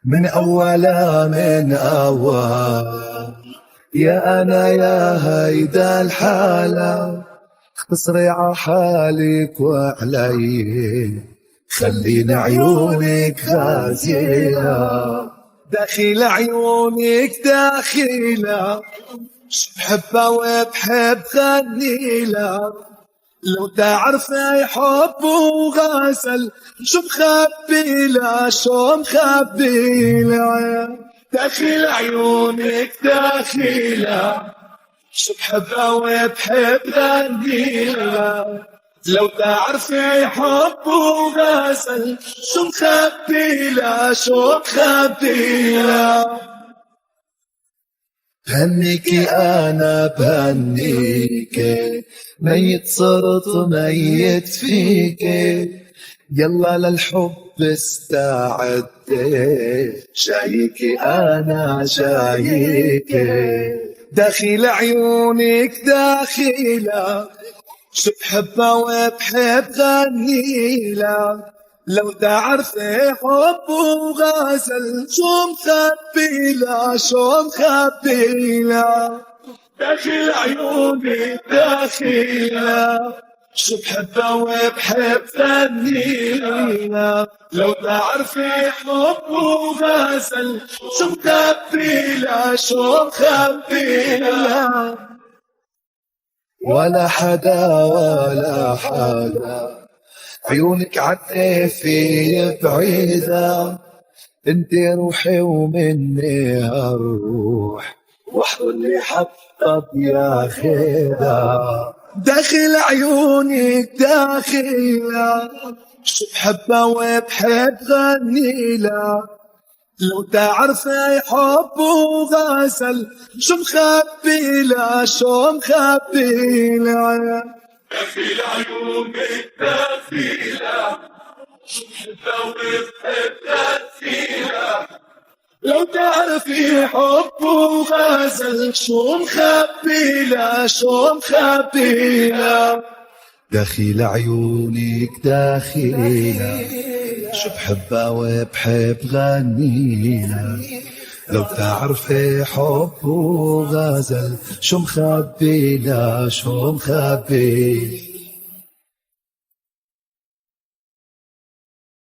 من أولا من أول يا أنا يا هيدا الحالة، اختصري عحالك وعلي، خلينا عيونك غازية، داخل عيونك داخلة، شو بحبها وبحب غنيلها، لو تعرفي حب وغزل شو مخبي لا شو مخبي لا، داخل عيونك داخلة، شو بحبها وبحب غنيلها، لو تعرفي حب وغزل شو مخبي لا شو مخبي لا. بهنيكي أنا بهنيكي، ميت صرت ميت فيكي، يلا للحب استعدي، جايكي أنا جايكي، داخل عيونك داخلة، شو بحبها وبحب غنيلها، لو تعرفي حب وغزل شو مخبي لا شو مخبي لا، داخل عيوني داخلة، شو بحبها وبحب غنيلها، لو تعرفي حب وغزل شو مخبي لا شو مخبي لا. ولا حدا ولا حدا عيونك عالطيفي بعيدة، انت روحي ومني هالروح، وحده اللي حطب يا خيدا، داخل عيونك داخلة، شو بحبها وبحب غنيلها، لو تعرفي حب وغزل شو مخبي لا شو مخبي لا، داخل عيونك داخلة، شو بحبها وبحب غنيلها، لو تعرفي حب وغزل شو مخبي لا شو مخبي لا، داخل عيونك داخلة، شو بحبها وبحب غنيلها، لو تعرفي حب وغزل شو مخبي لا شو مخبي.